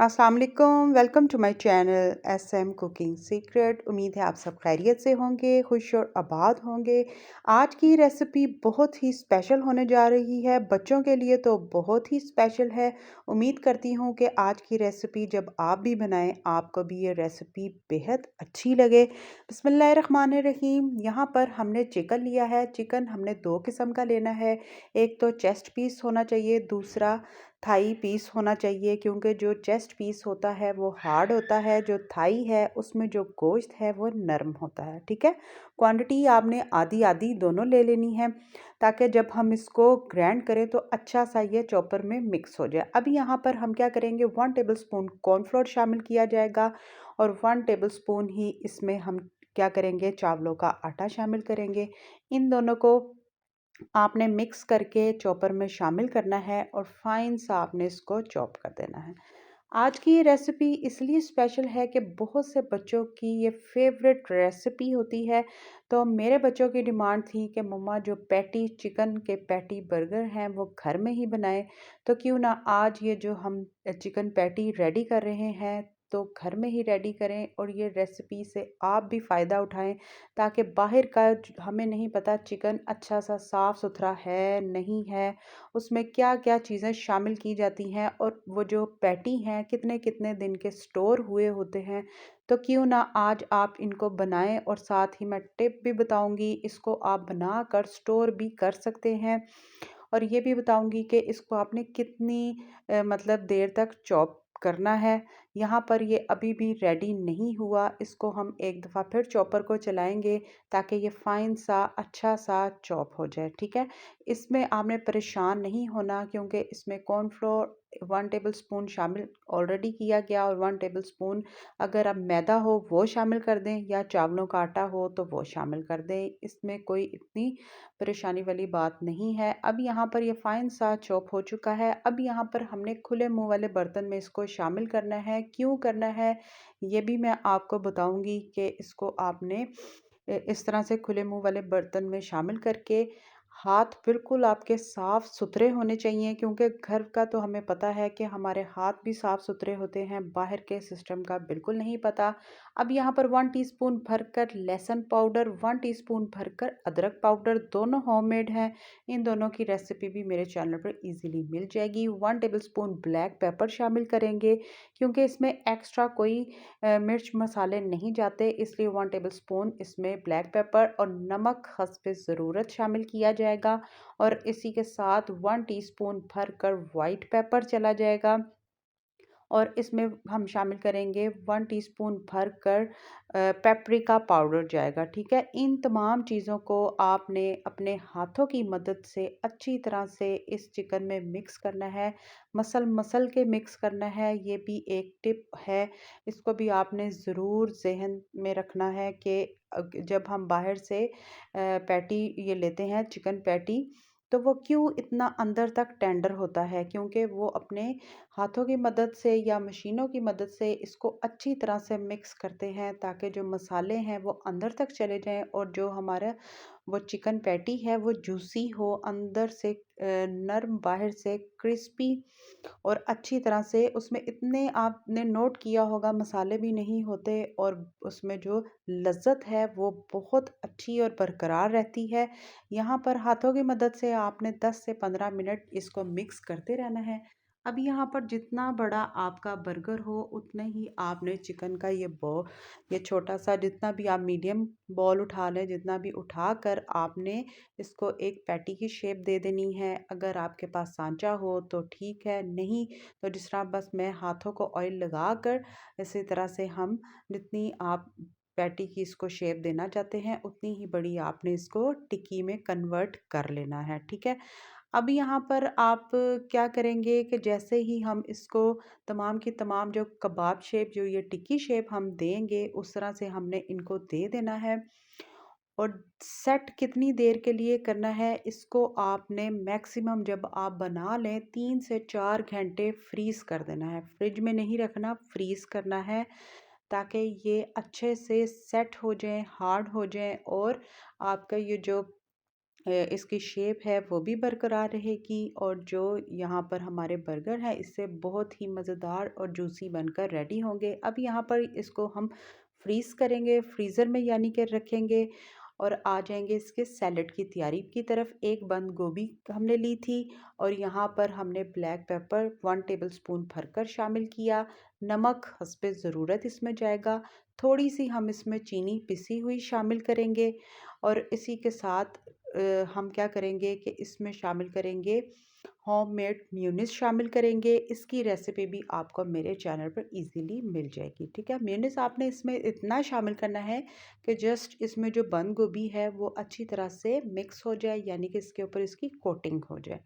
अस्सलाम वालेकुम, welcome to my channel SM cooking secret. उम्मीद है आप सब खैरियत से होंगे, खुश और आबाद होंगे। आज की रेसिपी बहुत ही स्पेशल होने जा रही है, बच्चों के लिए तो बहुत ही स्पेशल है। उम्मीद करती हूँ कि आज की रेसिपी जब आप भी बनाएं, आपको भी ये रेसिपी बेहद अच्छी लगे। बिस्मिल्लाहिर्रहमानिर्रहीम। यहाँ पर हमने चिकन लिया है। चिकन हमने दो किस्म का लेना है। एक तो चेस्ट पीस होना चाहिए, दूसरा थाई पीस होना चाहिए, क्योंकि जो चेस्ट पीस होता है वो हार्ड होता है, जो थाई है उसमें जो गोश्त है वो नरम होता है। ठीक है, क्वांटिटी आपने आधी आधी दोनों ले लेनी है, ताकि जब हम इसको ग्राइंड करें तो अच्छा सा ये चॉपर में मिक्स हो जाए। अब यहाँ पर हम क्या करेंगे, 1 टेबलस्पून कॉर्नफ्लोर शामिल किया जाएगा और 1 टेबलस्पून ही इसमें हम क्या करेंगे, चावलों का आटा शामिल करेंगे। इन दोनों को आपने मिक्स करके चॉपर में शामिल करना है और फाइन सा आपने इसको चॉप कर देना है। आज की ये रेसिपी इसलिए स्पेशल है कि बहुत से बच्चों की ये फेवरेट रेसिपी होती है। तो मेरे बच्चों की डिमांड थी कि मम्मा जो पैटी चिकन के पैटी बर्गर हैं वो घर में ही बनाएं। तो क्यों ना आज ये जो हम चिकन पैटी रेडी कर रहे हैं तो घर में ही रेडी करें और ये रेसिपी से आप भी फ़ायदा उठाएं, ताकि बाहर का हमें नहीं पता चिकन अच्छा सा साफ़ सुथरा है नहीं है, उसमें क्या-क्या चीज़ें शामिल की जाती हैं और वो जो पैटी हैं कितने-कितने दिन के स्टोर हुए होते हैं। तो क्यों ना आज आप इनको बनाएँ और साथ ही मैं टिप भी बताऊँगी, इसको आप बनाकर स्टोर भी कर सकते हैं। और ये भी बताऊँगी कि इसको आपने कितनी मतलब देर तक चॉप करना है। यहाँ पर ये अभी भी रेडी नहीं हुआ, इसको हम एक दफ़ा फिर चॉपर को चलाएँगे ताकि ये फ़ाइन सा अच्छा सा चॉप हो जाए। ठीक है? इसमें आपने परेशान नहीं होना, क्योंकि इसमें कॉर्नफ्लोर 1 टेबलस्पून शामिल ऑलरेडी किया गया और 1 टेबलस्पून अगर अब मैदा हो वो शामिल कर दें या चावलों का आटा हो तो वो शामिल कर दें। इसमें कोई इतनी परेशानी वाली बात नहीं है। अब यहाँ पर ये फ़ाइन सा चॉप हो चुका है। अब यहाँ पर हमने खुले मुँह वाले बर्तन में इसको शामिल करना है। क्यों करना है, ये भी मैं आपको बताऊँगी कि इसको आपने इस तरह से खुले मुँह वाले बर्तन में शामिल करके हाथ बिल्कुल आपके साफ़ सुथरे होने चाहिए, क्योंकि घर का तो हमें पता है कि हमारे हाथ भी साफ़ सुथरे होते हैं, बाहर के सिस्टम का बिल्कुल नहीं पता। अब यहाँ पर 1 टीस्पून भरकर लहसुन पाउडर, 1 टीस्पून भरकर अदरक पाउडर, दोनों होममेड हैं। इन दोनों की रेसिपी भी मेरे चैनल पर ईज़िली मिल जाएगी। 1 टेबलस्पून ब्लैक पेपर शामिल करेंगे, क्योंकि इसमें एक्स्ट्रा कोई मिर्च मसाले नहीं जाते, इसलिए 1 टेबलस्पून इसमें ब्लैक पेपर और नमक हस्बे ज़रूरत शामिल किया जाएगा। और इसी के साथ 1 टीस्पून भरकर वाइट पेपर चला जाएगा और इसमें हम शामिल करेंगे 1 टीस्पून भरकर पेपरिका पाउडर जाएगा। ठीक है, इन तमाम चीज़ों को आपने अपने हाथों की मदद से अच्छी तरह से इस चिकन में मिक्स करना है, मसल मसल के मिक्स करना है। ये भी एक टिप है, इसको भी आपने ज़रूर जहन में रखना है कि जब हम बाहर से पैटी ये लेते हैं चिकन पैटी, तो वो क्यों इतना अंदर तक टेंडर होता है, क्योंकि वो अपने हाथों की मदद से या मशीनों की मदद से इसको अच्छी तरह से मिक्स करते हैं, ताकि जो मसाले हैं वो अंदर तक चले जाएं और जो हमारा वो चिकन पैटी है वो जूसी हो, अंदर से नर्म, बाहर से क्रिस्पी और अच्छी तरह से। उसमें इतने आपने नोट किया होगा मसाले भी नहीं होते और उसमें जो लज्जत है वो बहुत अच्छी और बरकरार रहती है। यहाँ पर हाथों की मदद से आपने 10 से 15 मिनट इसको मिक्स करते रहना है। अब यहाँ पर जितना बड़ा आपका बर्गर हो उतने ही आपने चिकन का ये छोटा सा जितना भी आप मीडियम बॉल उठा लें, जितना भी उठाकर आपने इसको एक पैटी की शेप दे देनी है। अगर आपके पास सांचा हो तो ठीक है, नहीं तो जिस तरह बस मैं हाथों को ऑयल लगाकर इसी तरह से हम जितनी आप पैटी की इसको शेप देना चाहते हैं उतनी ही बड़ी आपने इसको टिक्की में कन्वर्ट कर लेना है। ठीक है, अब यहाँ पर आप क्या करेंगे कि जैसे ही हम इसको तमाम की तमाम जो कबाब शेप, जो ये टिक्की शेप हम देंगे उस तरह से हमने इनको दे देना है। और सेट कितनी देर के लिए करना है, इसको आपने मैक्सिमम जब आप बना लें 3 से 4 घंटे फ्रीज़ कर देना है। फ्रिज में नहीं रखना, फ्रीज़ करना है, ताकि ये अच्छे से सेट हो जाएं, हार्ड हो जाएं और आपका ये जो इसकी शेप है वो भी बरकरार रहेगी और जो यहाँ पर हमारे बर्गर है इससे बहुत ही मज़ेदार और जूसी बनकर रेडी होंगे। अब यहाँ पर इसको हम फ्रीज़ करेंगे, फ्रीज़र में यानी कि रखेंगे और आ जाएंगे इसके सैलड की तैयारी की तरफ। एक बंद गोभी हमने ली थी और यहाँ पर हमने ब्लैक पेपर 1 टेबलस्पून भरकर शामिल किया। नमक हस्बे ज़रूरत इसमें जाएगा। थोड़ी सी हम इसमें चीनी पिसी हुई शामिल करेंगे और इसी के साथ हम क्या करेंगे कि इसमें शामिल करेंगे होममेड मेयोनीज़ शामिल करेंगे। इसकी रेसिपी भी आपको मेरे चैनल पर इजीली मिल जाएगी। ठीक है, मेयोनीज़ आपने इसमें इतना शामिल करना है कि जस्ट इसमें जो बंद गोभी है वो अच्छी तरह से मिक्स हो जाए, यानी कि इसके ऊपर इसकी कोटिंग हो जाए।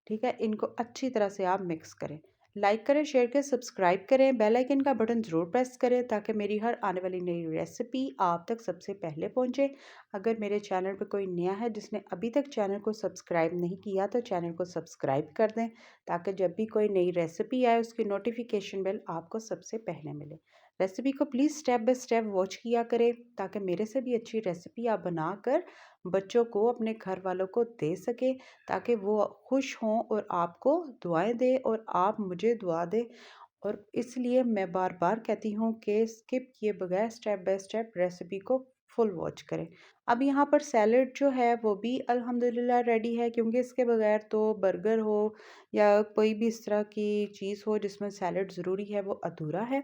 ठीक है, इनको अच्छी तरह से आप मिक्स करें। लाइक करें, शेयर करें, सब्सक्राइब करें, बेल आइकन का बटन ज़रूर प्रेस करें ताकि मेरी हर आने वाली नई रेसिपी आप तक सबसे पहले पहुंचे। अगर मेरे चैनल पर कोई नया है जिसने अभी तक चैनल को सब्सक्राइब नहीं किया तो चैनल को सब्सक्राइब कर दें ताकि जब भी कोई नई रेसिपी आए उसकी नोटिफिकेशन बेल आपको सबसे पहले मिले। रेसिपी को please step by step watch किया करें ताकि मेरे से भी अच्छी रेसिपी आप बनाकर बच्चों को, अपने घर वालों को दे सके ताकि वो खुश हों और आपको दुआएं दें और आप मुझे दुआ दें। और इसलिए मैं बार बार कहती हूँ कि स्किप किए बगैर स्टेप बाय स्टेप रेसिपी को फुल वॉच करें। अब यहाँ पर सैलड जो है वो भी अल्हम्दुलिल्लाह रेडी है, क्योंकि इसके बगैर तो बर्गर हो या कोई भी इस तरह की चीज़ हो जिसमें सैलड ज़रूरी है वो अधूरा है।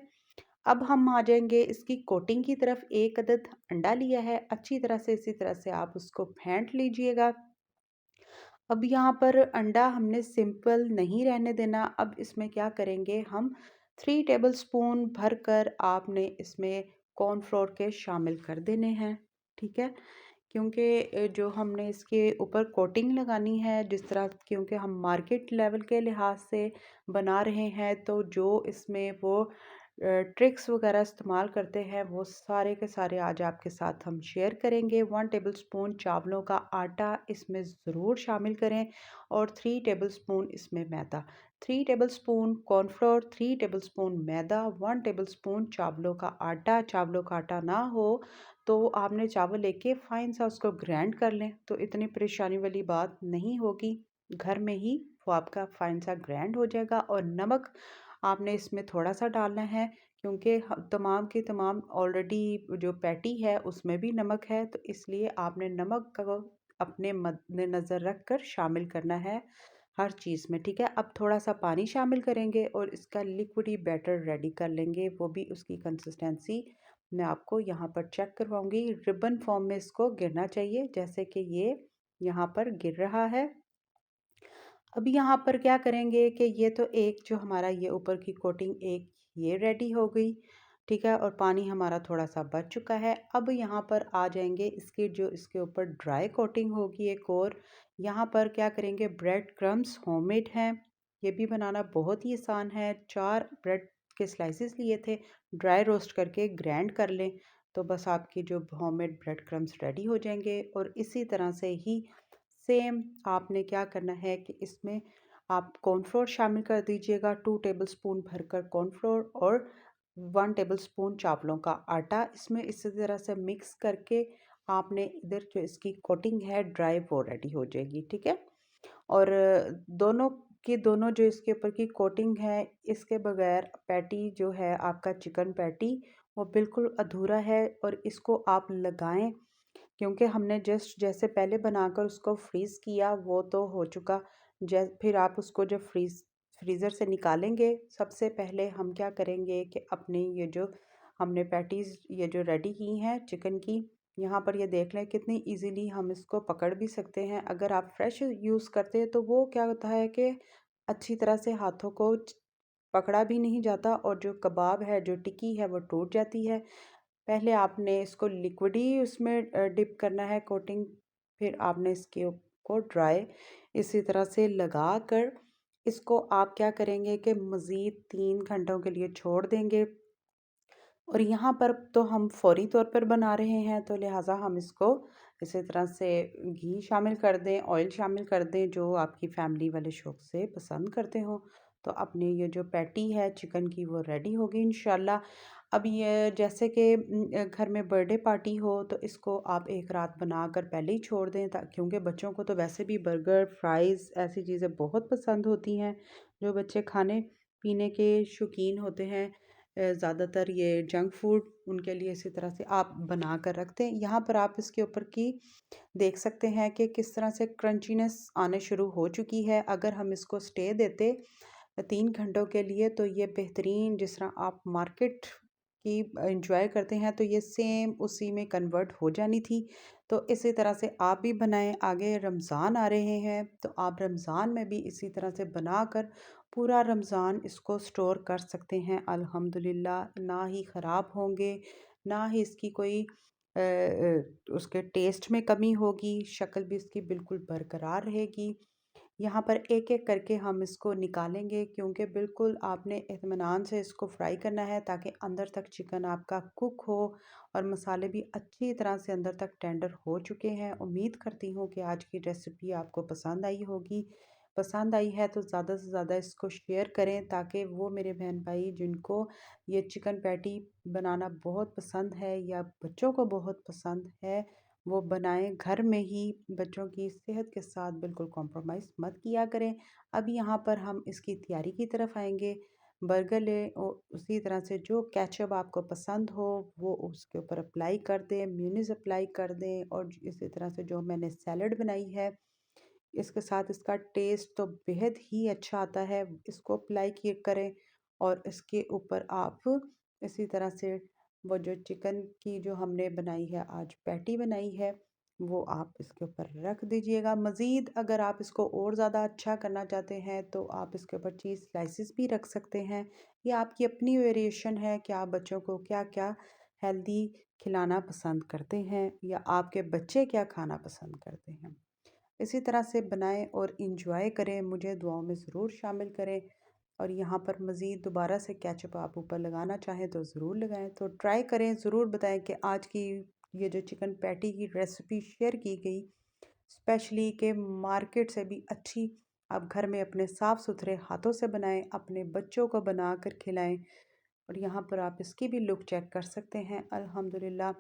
अब हम आ जाएंगे इसकी कोटिंग की तरफ। एक अदद अंडा लिया है, अच्छी तरह से इसी तरह से आप उसको फेंट लीजिएगा। अब यहाँ पर अंडा हमने सिंपल नहीं रहने देना। अब इसमें क्या करेंगे हम 3 टेबलस्पून भरकर आपने इसमें कॉर्नफ्लोर के शामिल कर देने हैं। ठीक है, क्योंकि जो हमने इसके ऊपर कोटिंग लगानी है जिस तरह, क्योंकि हम मार्केट लेवल के लिहाज से बना रहे हैं तो जो इसमें वो ट्रिक्स वगैरह इस्तेमाल करते हैं वो सारे के सारे आज आपके साथ हम शेयर करेंगे। 1 टेबलस्पून चावलों का आटा इसमें ज़रूर शामिल करें और 3 टेबलस्पून इसमें मैदा, 3 टेबलस्पून कॉर्नफ्लोर, 3 टेबलस्पून मैदा, 1 टेबलस्पून चावलों का आटा। चावलों का आटा ना हो तो आपने चावल लेके फाइन सा उसको ग्राइंड कर लें तो इतनी परेशानी वाली बात नहीं होगी, घर में ही वो आपका फाइन सा ग्राइंड हो जाएगा। और नमक आपने इसमें थोड़ा सा डालना है क्योंकि तमाम की तमाम ऑलरेडी जो पैटी है उसमें भी नमक है, तो इसलिए आपने नमक को अपने मद्देनज़र रख कर शामिल करना है हर चीज़ में। ठीक है, अब थोड़ा सा पानी शामिल करेंगे और इसका लिक्विडी बैटर रेडी कर लेंगे। वो भी उसकी कंसिस्टेंसी मैं आपको यहाँ पर चेक करवाऊंगी। रिबन फॉर्म में इसको गिरना चाहिए जैसे कि ये यहाँ पर गिर रहा है। अब यहाँ पर क्या करेंगे कि ये तो एक जो हमारा ये ऊपर की कोटिंग एक ये रेडी हो गई। ठीक है, और पानी हमारा थोड़ा सा बच चुका है। अब यहाँ पर आ जाएंगे इसकी जो इसके ऊपर ड्राई कोटिंग होगी एक और। यहाँ पर क्या करेंगे, ब्रेड क्रम्स होममेड हैं, ये भी बनाना बहुत ही आसान है। 4 ब्रेड के स्लाइसेस लिए थे, ड्राई रोस्ट करके ग्राइंड कर लें तो बस आपकी जो होममेड ब्रेड क्रम्स रेडी हो जाएंगे। और इसी तरह से ही सेम आपने क्या करना है कि इसमें आप कॉर्नफ्लोर शामिल कर दीजिएगा, 2 टेबलस्पून भरकर कॉर्नफ्लोर और 1 टेबलस्पून चावलों का आटा। इसमें इसी तरह से मिक्स करके आपने इधर जो इसकी कोटिंग है ड्राई वो रेडी हो जाएगी। ठीक है, और दोनों की दोनों जो इसके ऊपर की कोटिंग है इसके बगैर पैटी जो है आपका चिकन पैटी वो बिल्कुल अधूरा है और इसको आप लगाएं, क्योंकि हमने जस्ट जैसे पहले बनाकर उसको फ्रीज़ किया वो तो हो चुका। फिर आप उसको जब फ्रीज़र से निकालेंगे सबसे पहले हम क्या करेंगे कि अपने ये जो हमने पैटीज़ ये जो रेडी की हैं चिकन की, यहाँ पर ये देख लें कितनी इजीली हम इसको पकड़ भी सकते हैं। अगर आप फ्रेश यूज़ करते हैं तो वो क्या होता है कि अच्छी तरह से हाथों को पकड़ा भी नहीं जाता और जो कबाब है जो टिक्की है वो टूट जाती है। पहले आपने इसको लिक्विड ही उसमें डिप करना है कोटिंग, फिर आपने इसके को ड्राई इसी तरह से लगा कर इसको आप क्या करेंगे कि मज़ीद 3 घंटों के लिए छोड़ देंगे। और यहाँ पर तो हम फौरी तौर पर बना रहे हैं तो लिहाजा हम इसको इसी तरह से घी शामिल कर दें, ऑयल शामिल कर दें जो आपकी फैमिली वाले शौक से पसंद करते हो। तो अपनी ये जो पैटी है चिकन की वो रेडी होगी इंशाल्लाह। अब ये जैसे कि घर में बर्थडे पार्टी हो तो इसको आप एक रात बनाकर पहले ही छोड़ दें, क्योंकि बच्चों को तो वैसे भी बर्गर फ्राइज़ ऐसी चीज़ें बहुत पसंद होती हैं। जो बच्चे खाने पीने के शौकीन होते हैं, ज़्यादातर ये जंक फूड, उनके लिए इसी तरह से आप बना कर रख दें। यहाँ पर आप इसके ऊपर की देख सकते हैं कि किस तरह से क्रंचीनेस आने शुरू हो चुकी है। अगर हम इसको स्टे देते 3 घंटों के लिए तो ये बेहतरीन, जिस तरह आप मार्केट की इंजॉय करते हैं, तो ये सेम उसी में कन्वर्ट हो जानी थी। तो इसी तरह से आप भी बनाएं। आगे रमज़ान आ रहे हैं तो आप रमज़ान में भी इसी तरह से बनाकर पूरा रमज़ान इसको स्टोर कर सकते हैं। अल्हम्दुलिल्लाह ना ही ख़राब होंगे, ना ही इसकी कोई उसके टेस्ट में कमी होगी, शक्ल भी इसकी बिल्कुल बरकरार रहेगी। यहाँ पर एक-एक करके हम इसको निकालेंगे, क्योंकि बिल्कुल आपने इत्मीनान से इसको फ्राई करना है ताकि अंदर तक चिकन आपका कुक हो और मसाले भी अच्छी तरह से अंदर तक टेंडर हो चुके हैं। उम्मीद करती हूँ कि आज की रेसिपी आपको पसंद आई होगी। पसंद आई है तो ज़्यादा से ज़्यादा इसको शेयर करें, ताकि वो मेरे बहन भाई जिनको ये चिकन पैटी बनाना बहुत पसंद है या बच्चों को बहुत पसंद है, वो बनाएं घर में ही। बच्चों की सेहत के साथ बिल्कुल कॉम्प्रोमाइज़ मत किया करें। अब यहाँ पर हम इसकी तैयारी की तरफ आएंगे। बर्गर लें और उसी तरह से जो केचप आपको पसंद हो वो उसके ऊपर अप्लाई कर दें, मेयोनीज़ अप्लाई कर दें, और इसी तरह से जो मैंने सैलड बनाई है इसके साथ इसका टेस्ट तो बेहद ही अच्छा आता है, इसको अप्लाई किए करें। और इसके ऊपर आप इसी तरह से वो जो चिकन की जो हमने बनाई है, आज पैटी बनाई है, वो आप इसके ऊपर रख दीजिएगा। मज़ीद अगर आप इसको और ज़्यादा अच्छा करना चाहते हैं तो आप इसके ऊपर चीज़ स्लाइसेस भी रख सकते हैं। ये आपकी अपनी वेरिएशन है कि आप बच्चों को क्या क्या हेल्दी खिलाना पसंद करते हैं या आपके बच्चे क्या खाना पसंद करते हैं। इसी तरह से बनाएं और इंजॉय करें। मुझे दुआओं में ज़रूर शामिल करें। और यहाँ पर मज़ीद दोबारा से केचप आप ऊपर लगाना चाहें तो ज़रूर लगाएं। तो ट्राई करें, ज़रूर बताएं कि आज की ये जो चिकन पैटी की रेसिपी शेयर की गई, स्पेशली के मार्केट से भी अच्छी, आप घर में अपने साफ़ सुथरे हाथों से बनाएं, अपने बच्चों को बना कर खिलाएं। और यहाँ पर आप इसकी भी लुक चेक कर सकते हैं। अल्हम्दुलिल्लाह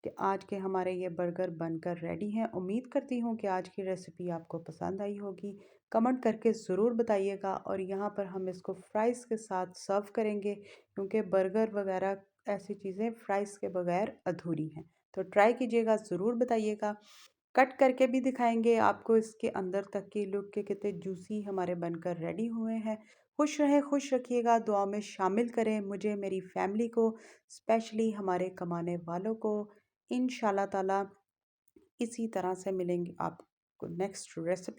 कि आज के हमारे ये बर्गर बनकर रेडी हैं। उम्मीद करती हूँ कि आज की रेसिपी आपको पसंद आई होगी। कमेंट करके ज़रूर बताइएगा। और यहाँ पर हम इसको फ्राइज़ के साथ सर्व करेंगे, क्योंकि बर्गर वगैरह ऐसी चीज़ें फ़्राइज़ के बगैर अधूरी हैं। तो ट्राई कीजिएगा, ज़रूर बताइएगा। कट करके भी दिखाएंगे आपको इसके अंदर तक की लुक के कितने जूसी हमारे बनकर रेडी हुए हैं। खुश रहें, खुश रखिएगा, दुआ में शामिल करें मुझे, मेरी फैमिली को, स्पेशली हमारे कमाने वालों को। इंशाल्लाह ताला इसी तरह से मिलेंगे आपको नेक्स्ट रेसिपी।